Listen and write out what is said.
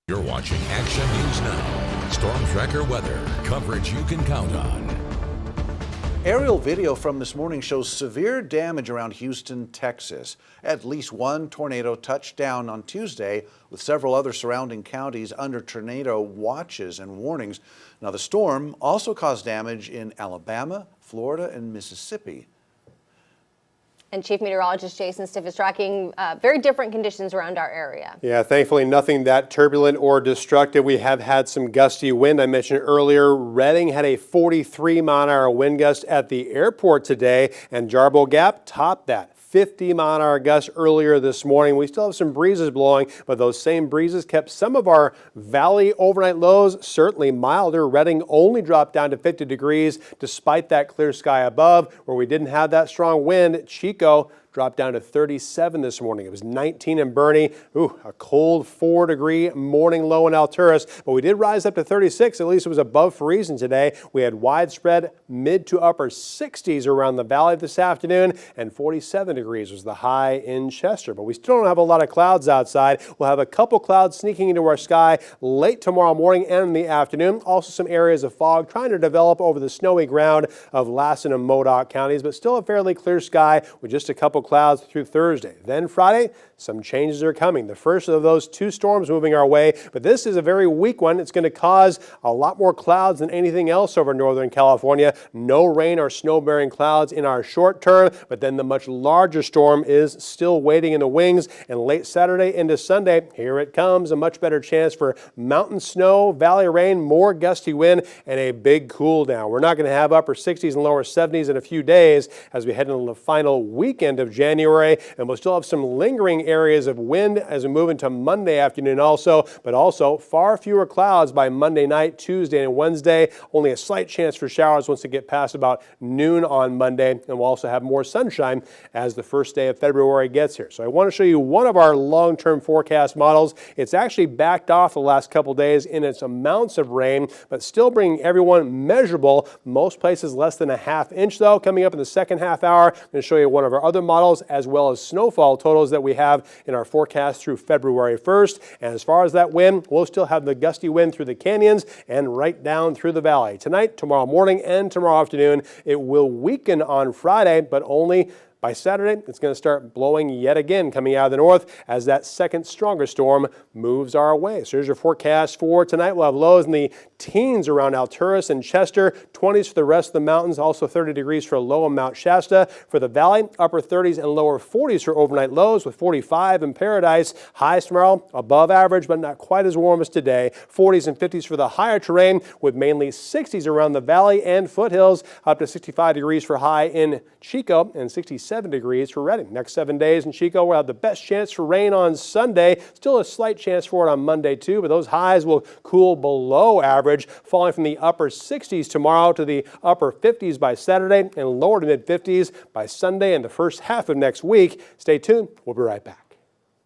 You're watching Action News Now. Storm Tracker weather. Coverage you can count on. Aerial video from this morning shows severe damage around Houston, Texas. At least one tornado touched down on Tuesday, with several other surrounding counties under tornado watches and warnings. Now, the storm also caused damage in Alabama, Florida, and Mississippi. And Chief Meteorologist Jason Stiff is tracking very different conditions around our area. Yeah, thankfully nothing that turbulent or destructive. We have had some gusty wind. I mentioned earlier, Redding had a 43-mile-an-hour wind gust at the airport today, and Jarbo Gap topped that. 50-mile-an-hour gust earlier this morning. We still have some breezes blowing, but those same breezes kept some of our valley overnight lows certainly milder. Redding only dropped down to 50 degrees despite that clear sky above. Where we didn't have that strong wind, Chico dropped down to 37 this morning. It was 19 in Bernie. A cold 4-degree morning low in Alturas, but we did rise up to 36. At least it was above freezing today. We had widespread mid to upper 60s around the valley this afternoon, and 47 degrees was the high in Chester. But we still don't have a lot of clouds outside. We'll have a couple clouds sneaking into our sky late tomorrow morning and in the afternoon. Also some areas of fog trying to develop over the snowy ground of Lassen and Modoc counties, but still a fairly clear sky with just a couple clouds through Thursday. Then Friday, some changes are coming. The first of those two storms moving our way, but this is a very weak one. It's going to cause a lot more clouds than anything else over Northern California. No rain or snow-bearing clouds in our short term, but then the much larger storm is still waiting in the wings. And late Saturday into Sunday, here it comes. A much better chance for mountain snow, valley rain, more gusty wind, and a big cool down. We're not going to have upper 60s and lower 70s in a few days as we head into the final weekend of January, and we'll still have some lingering areas of wind as we move into Monday afternoon but also far fewer clouds by Monday night, Tuesday, and Wednesday. Only a slight chance for showers once we get past about noon on Monday, and we'll also have more sunshine as the first day of February gets here. So I want to show you one of our long-term forecast models. It's actually backed off the last couple days in its amounts of rain, but still bringing everyone measurable. Most places less than a half inch though. Coming up in the second half hour, I'm going to show you one of our other models as well as snowfall totals that we have in our forecast through February 1st. And as far as that wind, we'll still have the gusty wind through the canyons and right down through the valley. Tonight, tomorrow morning, and tomorrow afternoon, it will weaken on Friday, but only by Saturday, it's going to start blowing yet again coming out of the north as that second stronger storm moves our way. So here's your forecast for tonight. We'll have lows in the teens around Alturas and Chester, 20s for the rest of the mountains, also 30 degrees for low in Mount Shasta. For the valley, upper 30s and lower 40s for overnight lows with 45 in Paradise. Highs tomorrow, above average, but not quite as warm as today. 40s and 50s for the higher terrain with mainly 60s around the valley and foothills, up to 65 degrees for high in Chico and 67 degrees for Redding. Next 7 days in Chico, we'll have the best chance for rain on Sunday. Still a slight chance for it on Monday too, but those highs will cool below average, falling from the upper 60s tomorrow to the upper 50s by Saturday and lower to mid 50s by Sunday and the first half of next week. Stay tuned. We'll be right back.